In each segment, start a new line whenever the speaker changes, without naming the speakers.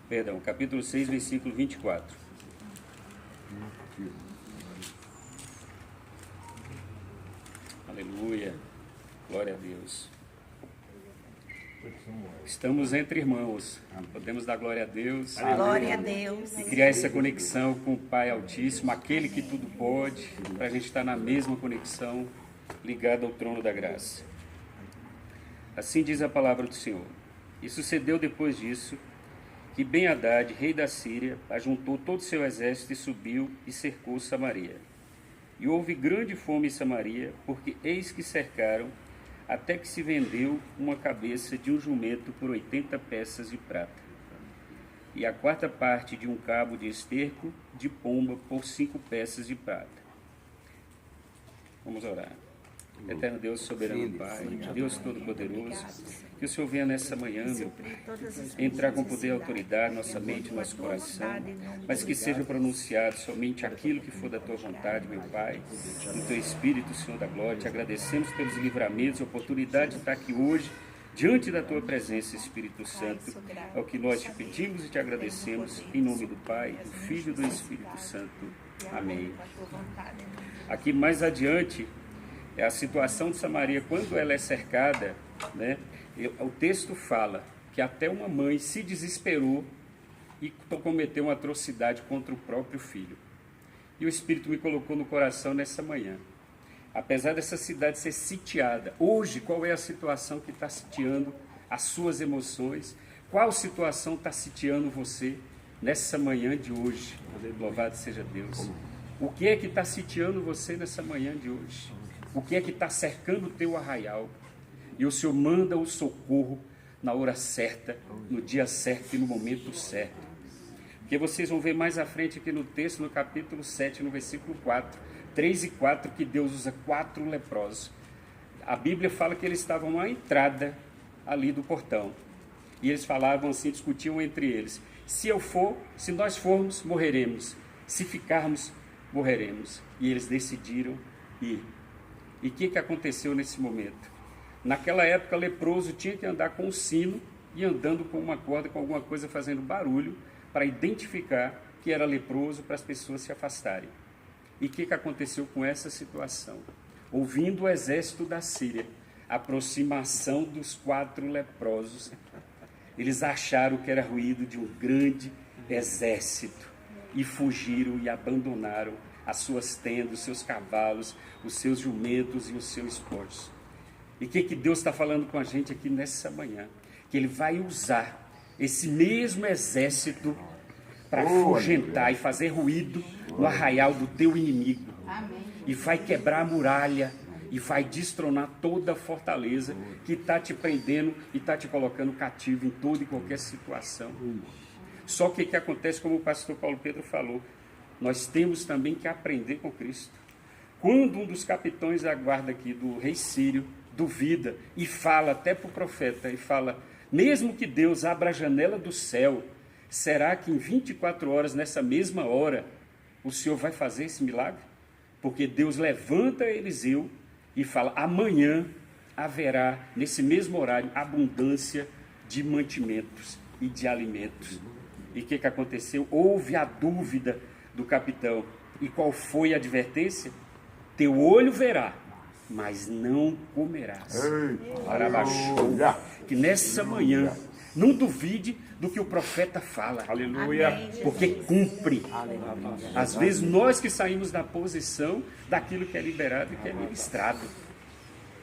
Perdão, capítulo 6, versículo 24. Aleluia, glória a Deus. Estamos entre irmãos, podemos dar glória a Deus.
Glória a Deus.
E criar essa conexão com o Pai Altíssimo, aquele que tudo pode, para a gente estar na mesma conexão, ligado ao trono da graça. Assim diz a palavra do Senhor. E sucedeu depois disso, que Ben-Hadad, rei da Síria, ajuntou todo o seu exército e subiu e cercou Samaria. E houve grande fome em Samaria, porque eis que cercaram, até que se vendeu uma cabeça de um jumento por 80 peças de prata, e a quarta parte de um cabo de esterco de pomba por 5 peças de prata. Vamos orar. Eterno Deus, soberano Pai, Deus Todo-Poderoso, que o Senhor venha nessa manhã, meu Pai, entrar com poder e autoridade na nossa mente e no nosso coração, mas que seja pronunciado somente aquilo que for da Tua vontade, meu Pai, no Teu Espírito, Senhor da Glória. Te agradecemos pelos livramentos, a oportunidade de estar aqui hoje, diante da Tua presença, Espírito Santo. É o que nós te pedimos e te agradecemos, em nome do Pai, do Filho e do Espírito Santo. Amém. Aqui mais adiante, é a situação de Samaria, quando ela é cercada, né? O texto fala que até uma mãe se desesperou e cometeu uma atrocidade contra o próprio filho. E o Espírito me colocou no coração nessa manhã. Apesar dessa cidade ser sitiada, hoje qual é a situação que está sitiando as suas emoções? Qual situação está sitiando você nessa manhã de hoje? Louvado seja Deus. O que é que está sitiando você nessa manhã de hoje? O que é que está cercando o teu arraial? E o Senhor manda o socorro na hora certa, no dia certo e no momento certo. Porque vocês vão ver mais à frente aqui no texto, no capítulo 7, no versículo 4, 3 e 4, que Deus usa 4 leprosos. A Bíblia fala que eles estavam à entrada ali do portão. E eles falavam assim, discutiam entre eles: se nós formos, morreremos. Se ficarmos, morreremos. E eles decidiram ir. E o que aconteceu nesse momento? Naquela época, leproso tinha que andar com um sino e andando com uma corda, com alguma coisa fazendo barulho, para identificar que era leproso, para as pessoas se afastarem. E o que aconteceu com essa situação? Ouvindo o exército da Síria, a aproximação dos 4 leprosos, eles acharam que era ruído de um grande exército e fugiram e abandonaram as suas tendas, os seus cavalos, os seus jumentos e os seus esportes. E o que Deus está falando com a gente aqui nessa manhã? Que Ele vai usar esse mesmo exército para afugentar e fazer ruído no arraial do teu inimigo. Amém. E vai quebrar a muralha e vai destronar toda a fortaleza que está te prendendo e está te colocando cativo em toda e qualquer situação. Só que o que acontece, como o pastor Paulo Pedro falou, nós temos também que aprender com Cristo. Quando um dos capitães da guarda aqui do rei Sírio duvida e fala até para o profeta, e fala: mesmo que Deus abra a janela do céu, será que em 24 horas, nessa mesma hora, o Senhor vai fazer esse milagre? Porque Deus levanta Eliseu e fala: amanhã haverá, nesse mesmo horário, abundância de mantimentos e de alimentos. E o que aconteceu? Houve a dúvida do capitão. E qual foi a advertência? Teu olho verá, mas não comerás. Que nessa manhã não duvide do que o profeta fala. Aleluia. Porque cumpre. Às vezes nós que saímos da posição daquilo que é liberado e que é ministrado.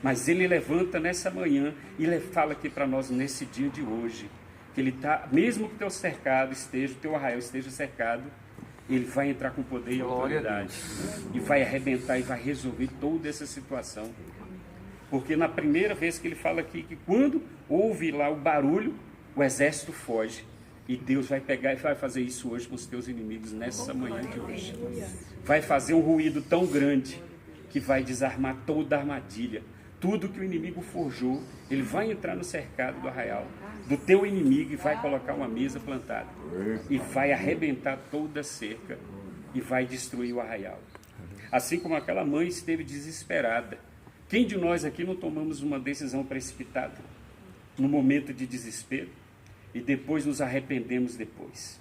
Mas ele levanta nessa manhã e ele fala aqui para nós nesse dia de hoje, que ele está, mesmo que o teu cercado esteja, o teu arraial esteja cercado, ele vai entrar com poder e autoridade e vai arrebentar e vai resolver toda essa situação. Porque na primeira vez que ele fala aqui, que quando ouve lá o barulho, o exército foge. E Deus vai pegar e vai fazer isso hoje com os teus inimigos nessa manhã de hoje. Vai fazer um ruído tão grande que vai desarmar toda a armadilha. Tudo que o inimigo forjou, ele vai entrar no cercado do arraial do teu inimigo e vai colocar uma mesa plantada. E vai arrebentar toda a cerca e vai destruir o arraial. Assim como aquela mãe esteve desesperada. Quem de nós aqui não tomamos uma decisão precipitada? No momento de desespero? e depois nos arrependemos depois.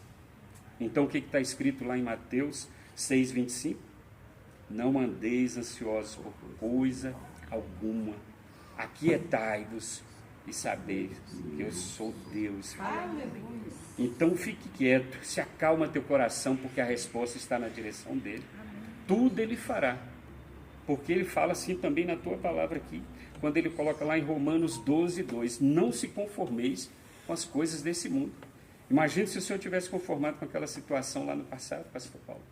Então o que está escrito lá em Mateus 6,25? Não andeis ansiosos por coisa alguma, aquietai-vos e saber que eu sou Deus. Então fique quieto, se acalma teu coração, porque a resposta está na direção dele. Tudo ele fará, porque ele fala assim também na tua palavra aqui, quando ele coloca lá em Romanos 12:2, não se conformeis com as coisas desse mundo. Imagine se o Senhor tivesse conformado com aquela situação lá no passado, pastor Paulo.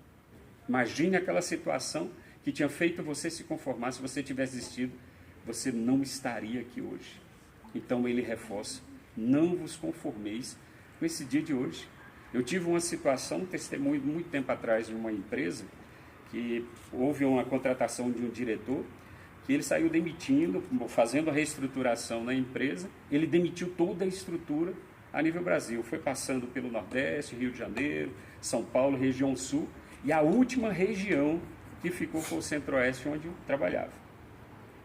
Imagine aquela situação que tinha feito você se conformar. Se você tivesse desistido, você não estaria aqui hoje. Então ele reforça, não vos conformeis com esse dia de hoje. Eu tive uma situação, um testemunho muito tempo atrás de uma empresa, que houve uma contratação de um diretor, que ele saiu demitindo, fazendo a reestruturação na empresa, ele demitiu toda a estrutura a nível Brasil, foi passando pelo Nordeste, Rio de Janeiro, São Paulo, região Sul, e a última região que ficou foi o Centro-Oeste, onde eu trabalhava.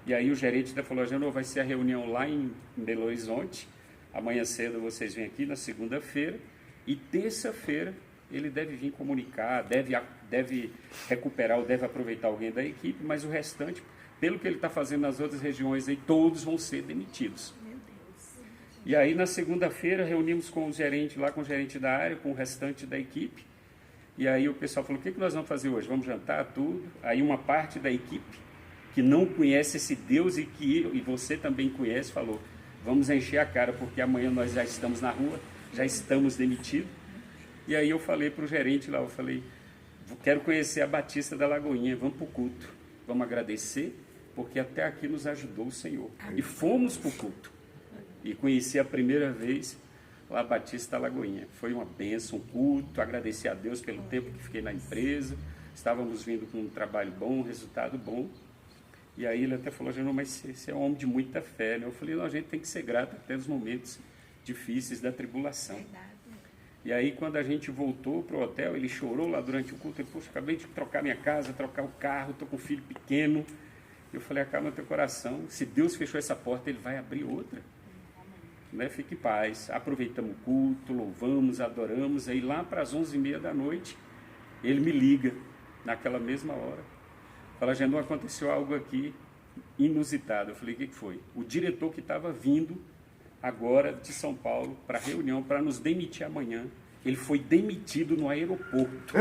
E aí o gerente da falou, Janô, vai ser a reunião lá em Belo Horizonte, amanhã cedo vocês vêm aqui na segunda-feira, e terça-feira ele deve vir comunicar, deve recuperar ou deve aproveitar alguém da equipe, mas o restante, pelo que ele está fazendo nas outras regiões, aí, todos vão ser demitidos. E aí na segunda-feira reunimos com o gerente lá, com o gerente da área, com o restante da equipe, e aí o pessoal falou, o que nós vamos fazer hoje? Vamos jantar, tudo. Aí uma parte da equipe, que não conhece esse Deus e você também conhece, falou, vamos encher a cara, porque amanhã nós já estamos na rua, já estamos demitidos. E aí eu falei para o gerente lá, eu falei, quero conhecer a Batista da Lagoinha, vamos para o culto, vamos agradecer, porque até aqui nos ajudou o Senhor. E fomos para o culto. E conheci a primeira vez lá a Batista da Lagoinha. Foi uma bênção, um culto, agradeci a Deus pelo tempo que fiquei na empresa, estávamos vindo com um trabalho bom, um resultado bom. E aí ele até falou, Janô, mas você é um homem de muita fé, né? Eu falei, não, a gente tem que ser grato até nos momentos difíceis da tribulação. E aí quando a gente voltou para o hotel, ele chorou lá durante o culto, ele falou, acabei de trocar minha casa, trocar o carro, estou com um filho pequeno. Eu falei, acalma teu coração, se Deus fechou essa porta, ele vai abrir outra. Né? Fique em paz. Aproveitamos o culto, louvamos, adoramos, aí lá para as 11h30 da noite, ele me liga, naquela mesma hora. Fala, Janô, aconteceu algo aqui inusitado. Eu falei, o que foi? O diretor que estava vindo agora de São Paulo para a reunião, para nos demitir amanhã, ele foi demitido no aeroporto.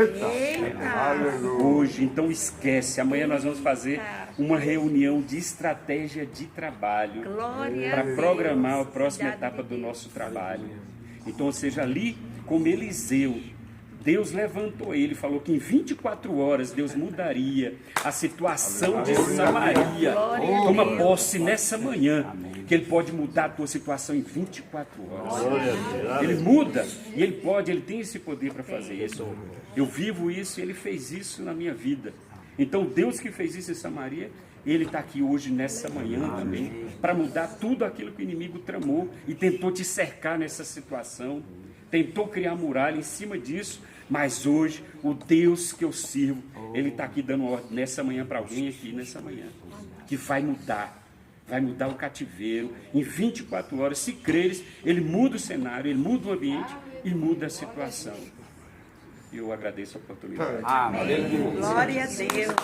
Hoje, então esquece, amanhã nós vamos fazer uma reunião de estratégia de trabalho para programar a próxima etapa do nosso trabalho. Então, ou seja, ali como Eliseu, Deus levantou ele, falou que em 24 horas Deus mudaria a situação de Samaria. Toma posse nessa manhã, que Ele pode mudar a tua situação em 24 horas. Ele muda, e Ele pode, Ele tem esse poder para fazer isso. Eu vivo isso e Ele fez isso na minha vida. Então Deus que fez isso em Samaria, Ele está aqui hoje nessa manhã também, para mudar tudo aquilo que o inimigo tramou e tentou te cercar nessa situação, tentou criar muralha em cima disso. Mas hoje, o Deus que eu sirvo, Ele está aqui dando ordem nessa manhã para alguém aqui, nessa manhã, que vai mudar o cativeiro, em 24 horas, se creres, Ele muda o cenário, Ele muda o ambiente e muda a situação. E eu agradeço a oportunidade.
Amém. Glória a Deus.